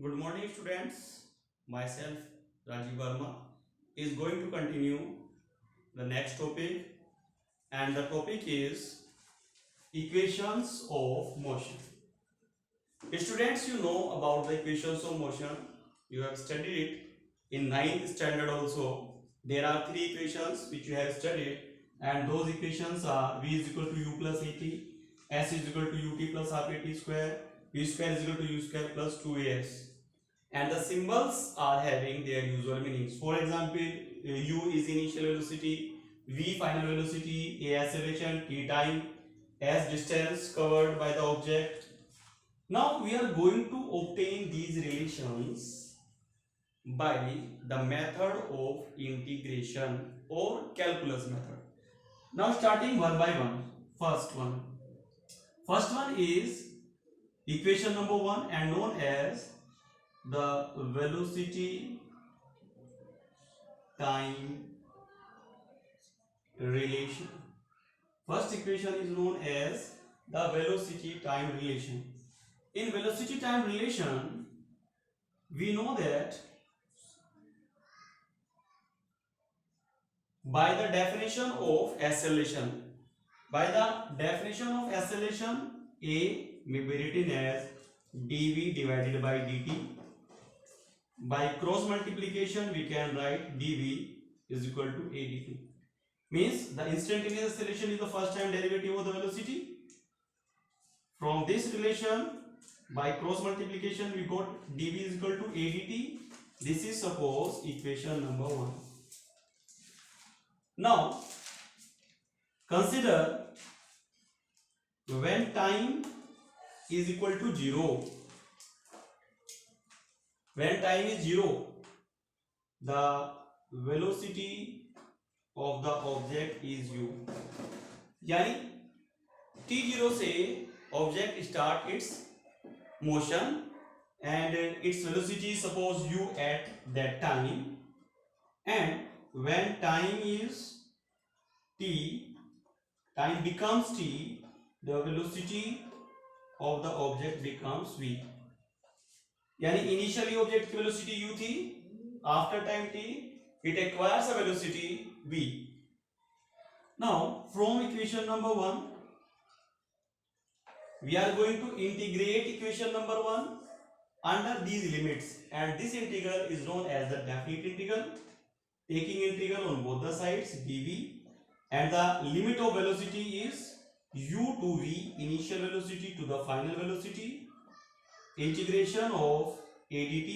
Good morning, students. Myself, Rajiv Verma, is going to continue the next topic, and the topic is equations of motion. Students, you know about the equations of motion. You have studied it in ninth standard also. There are three equations which you have studied, and those equations are v is equal to u plus at, s is equal to ut plus half at square, v square is equal to u square plus 2as. And the symbols are having their usual meanings. For example, u is initial velocity, v final velocity, a acceleration, t time, s distance covered by the object. Now we are going to obtain these relations by the method of integration or calculus method. Now starting one by one. First one is equation number 1 and known as the velocity time relation. First equation is known as the velocity time relation. In velocity time relation, we know that by the definition of acceleration, A may be written as dv divided by dt. By cross multiplication, we can write dv is equal to a dt. Means the instantaneous acceleration is the first time derivative of the velocity. From this relation, by cross multiplication, we got dv is equal to a dt. This is suppose equation number 1. Now consider when time is equal to 0. When time is 0, the velocity of the object is u. यानी t0 से object start its motion and its velocity suppose u at that time, and when time is t, time becomes t, the velocity of the object becomes v. यानी initially object की velocity u थी, after time t it acquires a velocity v. Now from equation number 1 we are going to integrate equation number 1 under these limits, and this integral is known as the definite integral, taking integral on both the sides dv, and the limit of velocity is u to v, initial velocity to the final velocity, integration of a dt,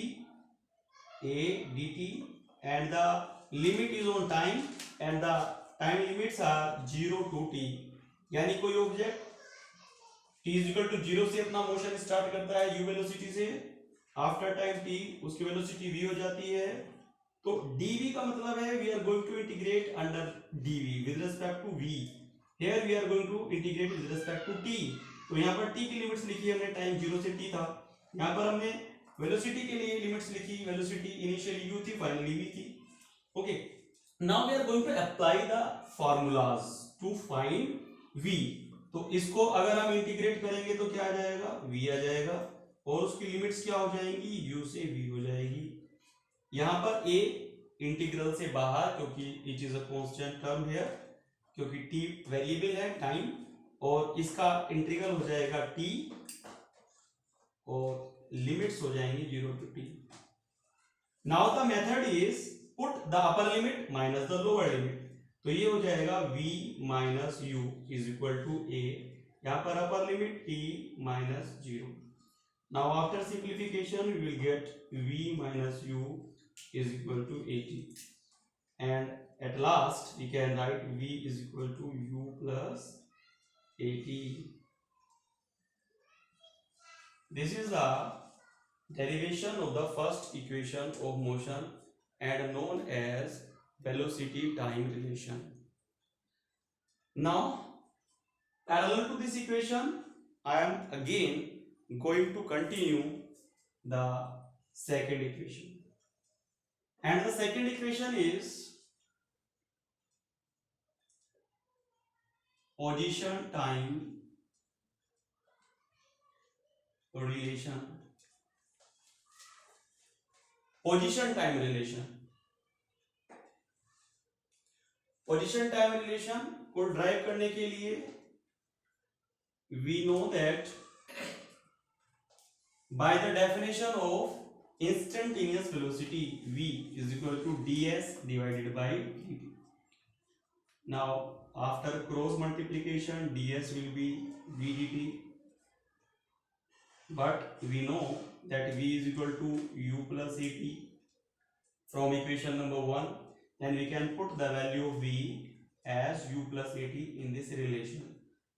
and the limit is on time, and the time limits are 0 to t. यानी कोई object t is equal to 0 से अपना motion start करता है u velocity से, after time t उसकी velocity v हो जाती है. तो dv का मतलब है we are going to integrate under dv with respect to v. Here we are going to integrate with respect to t. तो यहाँ पर t की लिमिट्स लिखी हमने, टाइम 0 से t था. यहाँ पर हमने वेलोसिटी के लिए लिमिट्स लिखी, वेलोसिटी इनिशियली u थी, फाइनली v थी. Okay, now we are going to apply the formulas to find v. तो इसको अगर हम इंटीग्रेट करेंगे तो क्या आ जाएगा, v आ जाएगा, और उसकी लिमिट्स क्या हो जाएंगी, u से v हो जाएगी. यहाँ पर a इंटीग्रल से बाहर, क्योंकि it is a constant term here, क्योंकि t वेरिएबल है टाइम, और इसका इंटीग्रल हो जाएगा t, और लिमिट्स हो जाएंगी 0 to t. Now the method is put the upper limit minus the lower limit. तो ये हो जाएगा v minus u is equal to a. यहाँ पर upper limit t minus 0. Now after simplification we will get v minus u is equal to 80, and at last we can write v is equal to u plus 80. This is the derivation of the first equation of motion and known as velocity time relation. Now parallel to this equation, I am again going to continue the second equation. And the second equation is position time relation. Position time relation, position time relation को derive करने के लिए we know that by the definition of instantaneous velocity v is equal to ds divided by dt. Now after cross multiplication ds will be v dt, but we know that v is equal to u plus at from equation number 1, then we can put the value of v as u plus at in this relation.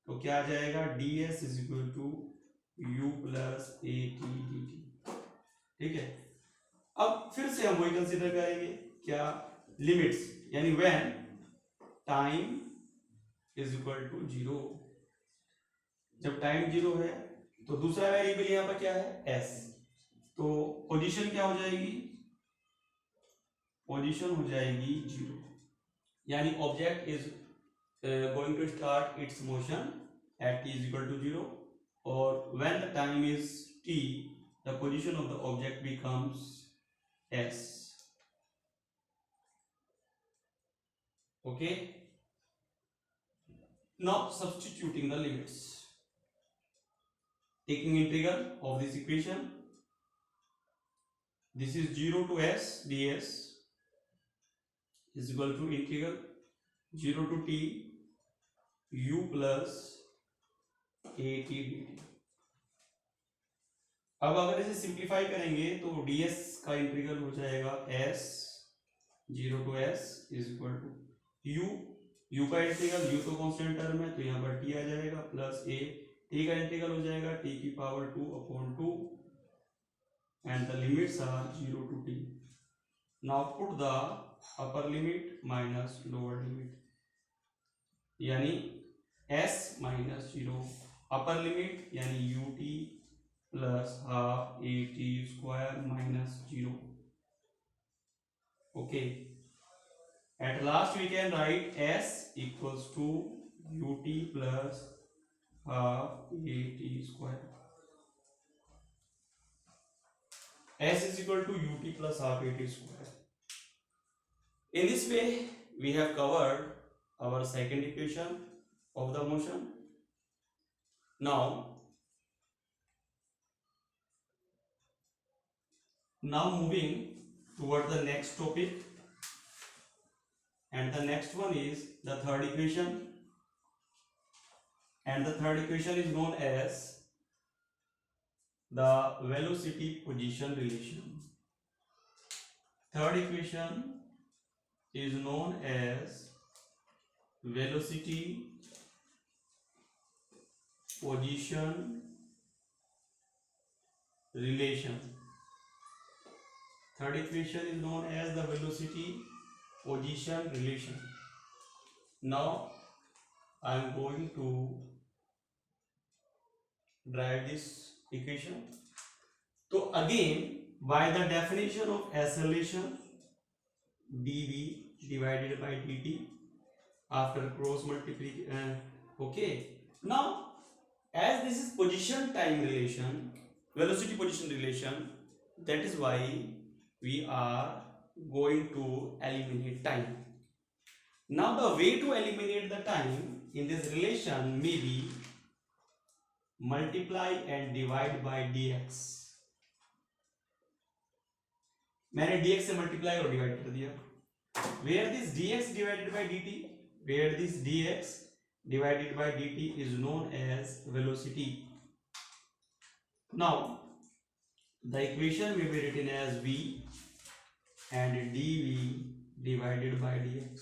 तो क्या आ जाएगा, ds is equal to u plus at dt. ठीक है, अब फिर से हम वही कंसीडर करेंगे, क्या, लिमिट्स, यानी when time is equal to 0, जब टाइम 0 है तो दूसरा वेरिएबल यहाँ पर क्या है, s, तो पोजीशन क्या हो जाएगी, पोजीशन हो जाएगी 0, यानी object is going to start its motion at t is equal to 0, और when the time is t, the position of the object becomes s. Okay, now substituting the limits, taking integral of this equation, this is 0 to s ds is equal to integral 0 to t u plus at dt. अब अगर इसे simplify करेंगे तो ds का integral हो जाएगा s 0 to s is equal to u का integral, u तो कांस्टेंट टर्म है तो यहाँ पर t आ जाएगा, प्लस a, t का इंटीग्रल हो जाएगा t की power 2/2 and the limits are 0 to t. Now put the upper limit minus lower limit, यानी s माइनस 0, अपर लिमिट यानी ut plus half at square minus 0. Okay, at last we can write s equals to ut plus half at square. S is equal to ut plus half at square. In this way we have covered our second equation of the motion. Now moving toward the next topic, and the next one is the third equation, and the third equation is known as the velocity position relation. Third equation is known as velocity position relation. Third equation is known as the velocity position relation. Now I am going to derive this equation. So again, by the definition of acceleration, dv divided by dt after cross multiplication. Okay, now as this is position time relation, velocity position relation, that is why we are going to eliminate time. Now the way to eliminate the time in this relation may be multiply and divide by dx. मैंने dx से multiply और divide कर दिया. Where this dx divided by dt, where this dx divided by dt is known as velocity. Now the equation may be written as v and dv divided by dx.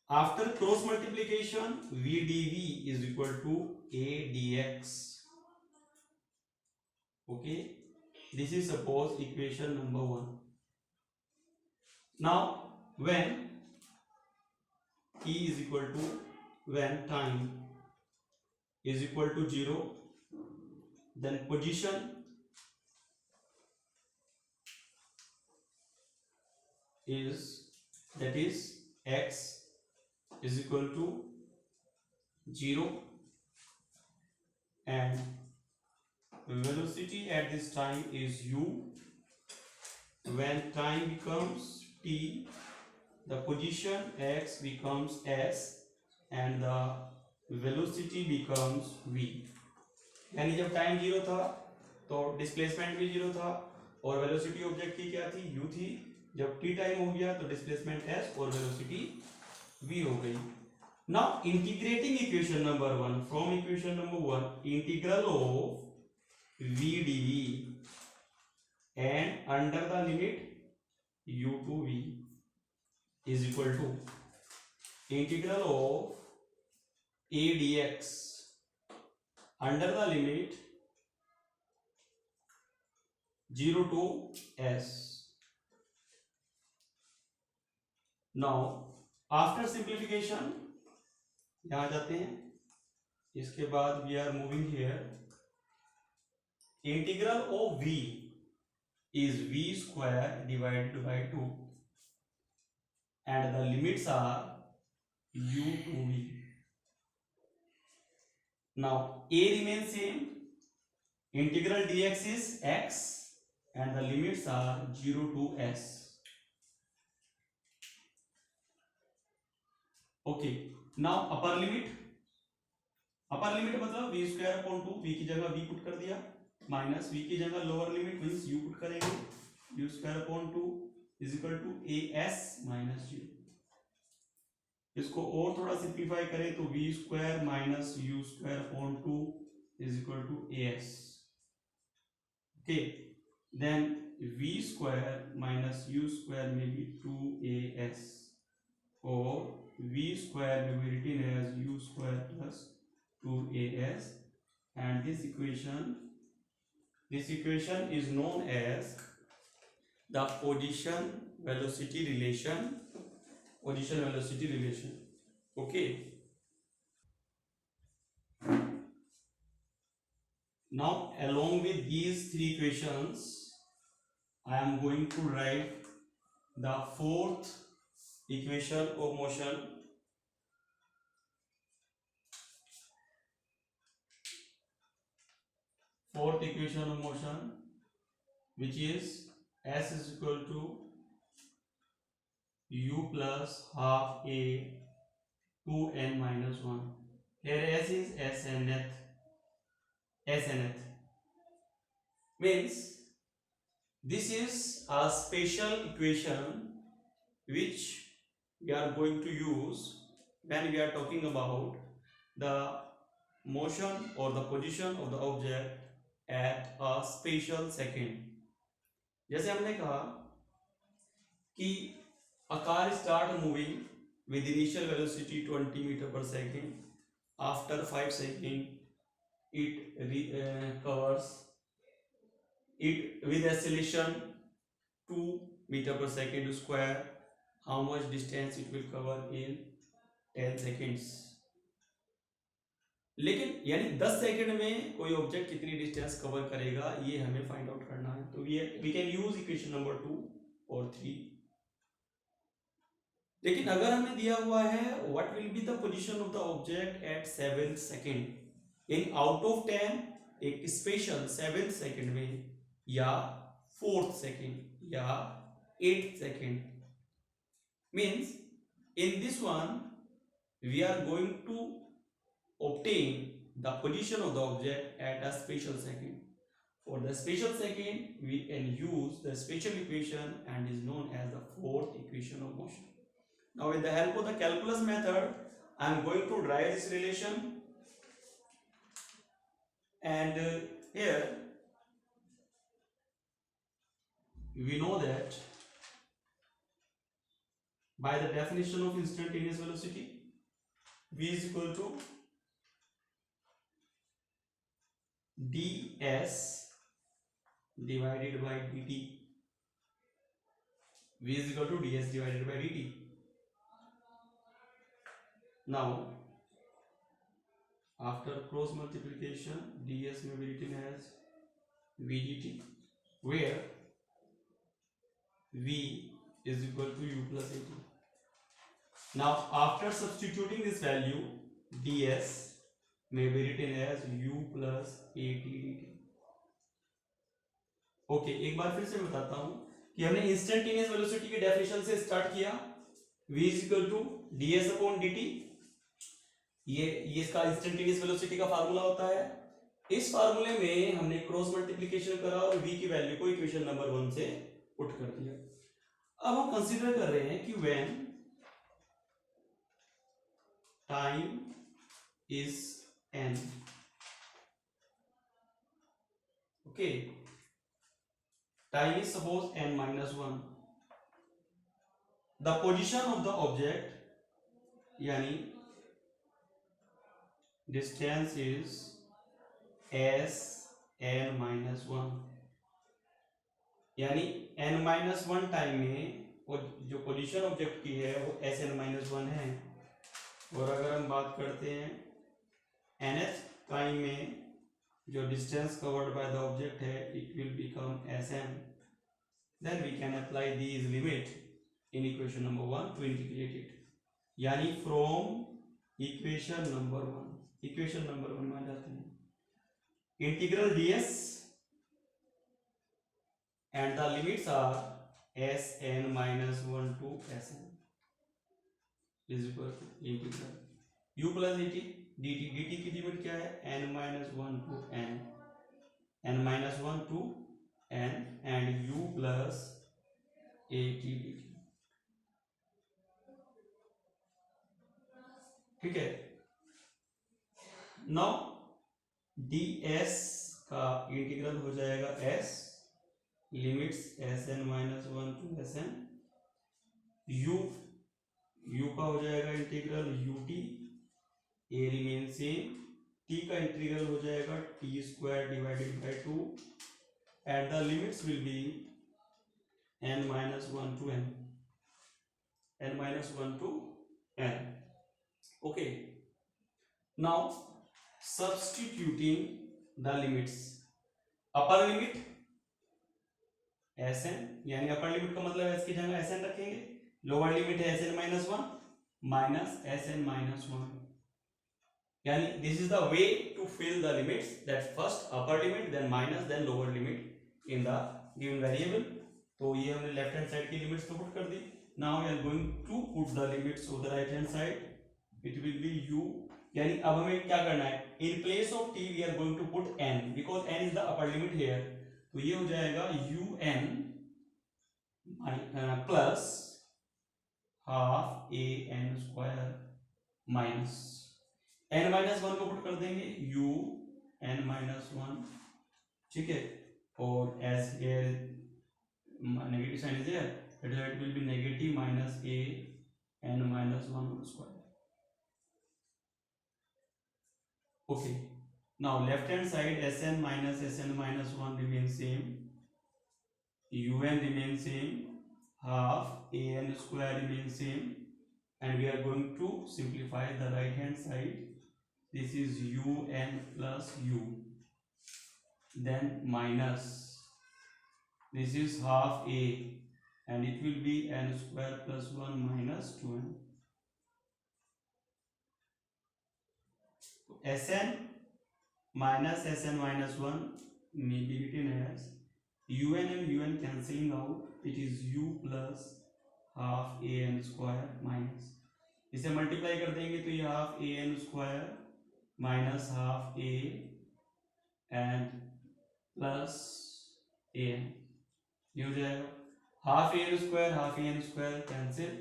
After cross multiplication, v dv is equal to a dx. Okay, this is suppose equation number 1. Now when t is equal to, when time is equal to 0, then position is, that is x is equal to 0 and velocity at this time is u when time becomes t, the position x becomes s and the velocity becomes v। यानी जब time zero था तो displacement भी zero था और velocity object की क्या थी, u थी। जब t टाइम हो गया तो डिस्प्लेसमेंट s और वेलोसिटी v हो गई। Now integrating equation number 1 from equation number 1, integral of v dv and under the limit u to v is equal to integral of a dx under the limit 0 to s। now after simplification यहां जाते हैं, इसके बाद we are moving here, integral of v is v square divided by 2 and the limits are u to v। now a remains same, integral dx is x and the limits are 0 to s। okay, now upper limit मतलब v square upon 2, v की जगह v put कर दिया, minus v की जगह lower limit means u put करेंगे, u square upon 2 is equal to as minus 0। इसको और थोड़ा सिंप्लीफाई करें तो v square minus u square upon 2 is equal to as। okay, then v square minus u square may be 2as or v square may be written as u square plus 2as, and this equation is known as the position velocity relation। okay, now along with these three equations I am going to write the fourth equation of motion। fourth equation of motion which is s is equal to u plus half a 2n minus 1। here s is snth means this is a special equation which we are going to use when we are talking about the motion or the position of the object at a special second। जैसे हमने कहा कि a car start moving with initial velocity 20 meter per second, after 5 seconds it covers it with acceleration 2 meter per second square, how much distance it will cover in 10 seconds। लेकिन यानी 10 second में कोई object कितनी distance cover करेगा ये हमें find out करना है। तो we can use equation number 2 और 3। लेकिन अगर हमें दिया हुआ है what will be the position of the object at 7th second in out of 10, एक स्पेशल 7th सेकंड में या 4th सेकंड या 8th second, means in this one we are going to obtain the position of the object at a special second। for the special second we can use the special equation and is known as the fourth equation of motion। now with the help of the calculus method I am going to derive this relation, and here we know that by the definition of instantaneous velocity v is equal to ds divided by dt। v is equal to ds divided by dt। now after cross multiplication ds may be written as v dt, where v is equal to u plus at। now after substituting this value ds may be written as u plus at dt। Okay, एक बार फिर से बताता हूं कि हमने instantaneous velocity की definition से स्टार्ट किया, v is equal to ds upon dt। ये इसका इंस्टेंटेनियस वेलोसिटी का फार्मूला होता है। इस फार्मूले में हमने क्रॉस मल्टीप्लिकेशन करा और v की वैल्यू को इक्वेशन नंबर 1 से पुट कर दिया। अब हम कंसीडर कर रहे हैं कि when time is n, okay, time is suppose n minus 1, the position of the object यानी distance is s n minus 1, यानी n minus 1 टाइम में जो पोजीशन ऑब्जेक्ट की है वो s n minus 1 है। और अगर हम बात करते हैं nth टाइम में जो distance covered by the object है, it will become sn, then we can apply these limit in equation number 1 to integrate it, यानी फ्रॉम इक्वेशन नंबर 1 में आ जाते हैं integral ds and the limits are sn minus 1 to sn is equal to integral u plus dt की limit क्या है, n minus 1 to n minus 1 to n and u plus at dt, ठीक है। Now ds का integral हो जाएगा s limits sn minus 1 to sn, u का हो जाएगा integral ut, a remain same, t का इंटीग्रल हो जाएगा t square divided by 2 and the limits will be n minus 1 to n, okay। now substituting the limits, upper limit sn, यानी upper limit का मतलब है इसकी जगह sn रखेंगे, लोअर लिमिट है sn minus 1 minus sn minus 1, यानी this is the way to fill the limits, that first upper limit then minus then lower limit in the given variable. तो ये हमने लेफ्ट हैंड साइड की limits तो put कर दी। Now we are going to put the limits of the right hand side, it will be u, यानी अब हमें क्या करना है, in place of t we are going to put n because n is the upper limit here, तो ये हो जाएगा un plus half a n square minus n minus 1 को पुट कर देंगे u n माइनस 1, ठीक है। और as here negative sign is here, it will be negative minus a n minus 1 whole square, okay। now left hand side sn minus 1 remains same, un remains same, half an square remains same, and we are going to simplify the right hand side, this is un plus u, then minus this is half a and it will be n square plus 1 minus 2n, sn minus 1 may be written as un and un cancelling out, it is u plus half a n square minus, इसे multiply कर देंगे तो ये half a n square minus half a n plus a n, ये हो जाएगा half a n square cancel,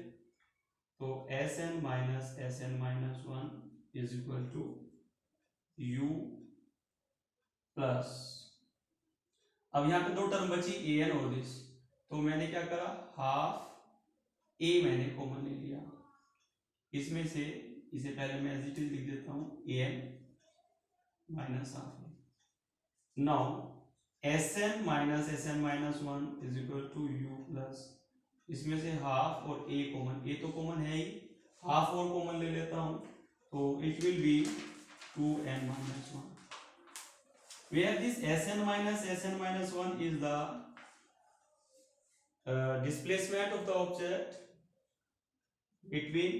तो s n minus 1 is equal to u plus, अब यहाँ पे दो टर्म बची ए एन और दिस, तो मैंने क्या करा, हाफ ए मैंने कॉमन ले लिया इसमें से, इसे पहले मैं एज इट इज लिख देता हूं a n minus half a, now s n minus 1 is equal to u plus, इसमें से हाफ और ए कॉमन, ए तो कॉमन है ही, हाफ और कॉमन ले लेता हूं तो it will B 2n minus 1, where this sn minus 1 is the displacement of the object between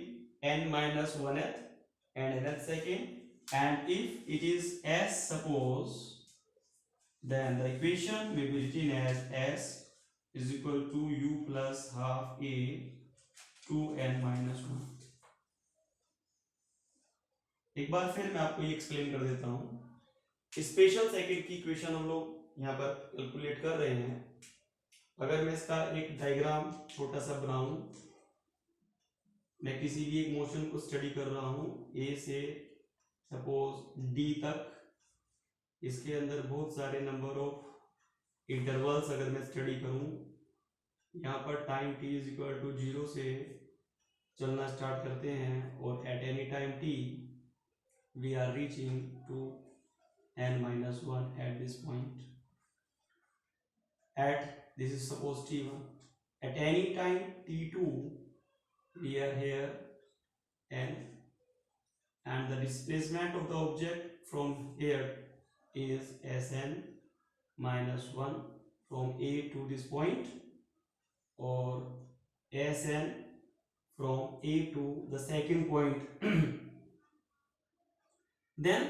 n minus 1th and nth second, and if it is s suppose, then the equation may be written as s is equal to u plus half a two n minus one. एक बार फिर मैं आपको ये explain कर देता हूं। Special second की इक्वेशन हम लोग यहाँ पर कैलकुलेट कर रहे हैं। अगर मैं इसका एक डायग्राम छोटा सा बनाऊं, मैं किसी भी एक मोशन को स्टडी कर रहा हूं ए से सपोज डी तक, इसके अंदर बहुत सारे नंबर ऑफ इंटरवल्स अगर मैं स्टडी करूं, यहाँ पर time t is equal to 0 से चलना स्टार्ट करते हैं और at any time t we are reaching to n minus 1 at this point. At this is suppose t1. At any time t2 we are here n, and the displacement of the object from here is sn minus 1 from a to this point, or sn from a to the second point. Then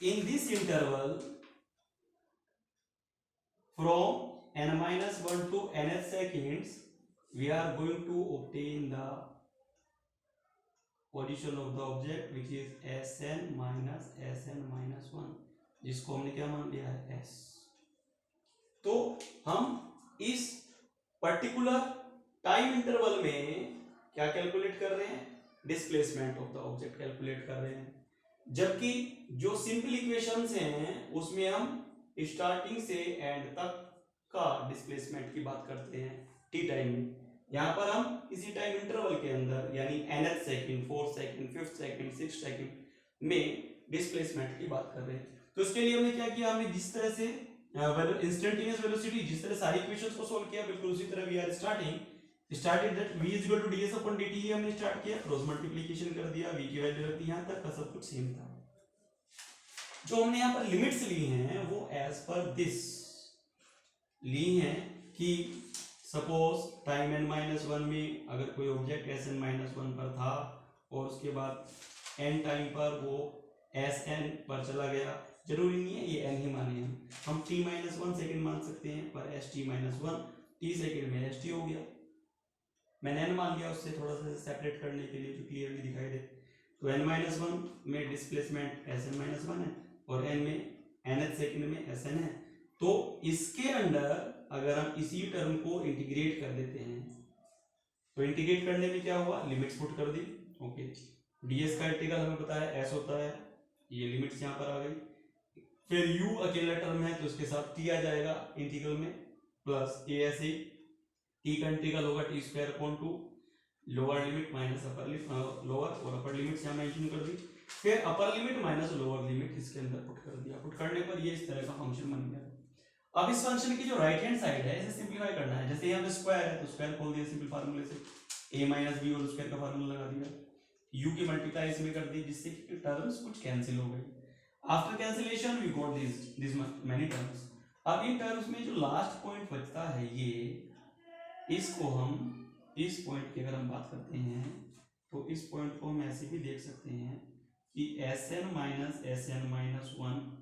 in this interval from n minus 1 to nth seconds, we are going to obtain the position of the object which is sn minus 1, जिसको हमने क्या मान लिया है s। तो हम इस particular time interval में क्या कैलकुलेट कर रहे हैं? Displacement of the object calculate कर रहे हैं। जबकि जो सिंपल इक्वेशंस हैं उसमें हम स्टार्टिंग से एंड तक का डिस्प्लेसमेंट की बात करते हैं टी टाइम में। यहाँ पर हम किसी टाइम इंटरवल के अंदर यानी nth second, 4th second, 5th second, 6th second में डिस्प्लेसमेंट की बात कर रहे हैं। तो इसके लिए हमने क्या किया, हमने जिस तरह से इंस्टेंटेनियस वेलोसिटी, जिस तरह सारी इक्वेशंस को सॉल्व किया, बिल्कुल उसी तरह we are started that v is equal to ds upon dt ही हमने स्टार्ट किया, क्रॉस मल्टीप्लिकेशन कर दिया, v की वैल्यू रख दी, यहां तक का सब कुछ सेम था। जो हमने यहाँ पर लिमिट्स ली हैं वो एज पर दिस ली हैं कि सपोज टाइम n-1 में अगर कोई ऑब्जेक्ट sn-1 पर था और उसके बाद n टाइम पर वो sn पर चला गया, जरूरी नहीं है ये n ही माने हम t-1 सेकंड मान सकते हैं, पर st-1 t सेकंड में st हो गया। मैंने n मान लिया उससे थोड़ा सा सेपरेट करने के लिए जो क्लियरली दिखाई दे। तो n-1 में डिस्प्लेसमेंट sn-1 है और n में nth सेकंड में sn है। तो इसके अंदर अगर हम इसी टर्म को इंटीग्रेट कर देते हैं तो इंटीग्रेट करने में क्या हुआ, लिमिट्स पुट कर दी। ओके, ds का इंटीग्रल हमें पता है s होता है, ये लिमिट्स यहाँ पर आ गई। फिर u अकेला टर्म है तो इसके साथ t आ जाएगा इंटीग्रल में, प्लस a t का इंटीग्रल होगा t square upon 2, lower limit minus upper limit, lower और अपर लिमिट यहाँ मेंशन कर दी। फिर अपर लिमिट माइनस लोअर लिमिट इसके अंदर पुट कर दिया। पुट करने पर ये इस तरह का फंक्शन बन गया। अब इस फंक्शन की जो राइट हैंड साइड है इसे सिंपलीफाई करना है। जैसे यहाँ पे स्क्वायर है तो स्क्वायर खोल दिया सिंपल फार्मूले से, a माइनस बी और स्क्वायर का फार्मूला लगा दिया, u की मल्टीप्लाई इसमें कर दी जिससे कि टर्म्स कुछ कैंसिल हो गई। After cancellation we got this many terms. अब इन टर्म्स में जो लास्ट पॉइंट बचता है ये, इसको हम इस पॉइंट की अगर हम बात करते हैं तो इस पॉइंट को हम ऐसे भी देख सकते हैं कि sn-1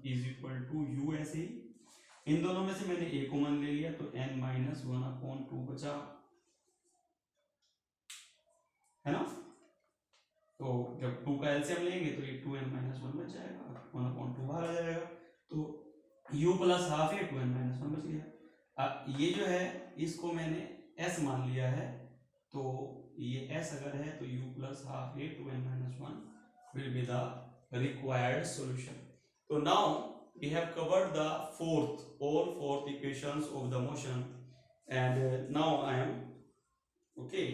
is equal to u ऐसे ही। इन दोनों में से मैंने a कॉमन ले लिया तो n-1 अपॉन 2 बचा, है ना। तो जब 2 का एलसीएम लेंगे तो ये 2n-1 बच जाएगा, 1 अपॉन 2 बाहर आ जाएगा, तो u प्लस हाफ है 2n-1 बच गया। अब ये जो है इसको मैंने s मान लिया है, तो ये s अगर है तो u प्लस हाफ है 2n-1 will be the required solution. So now we have covered the all fourth equations of the motion, and now I am okay.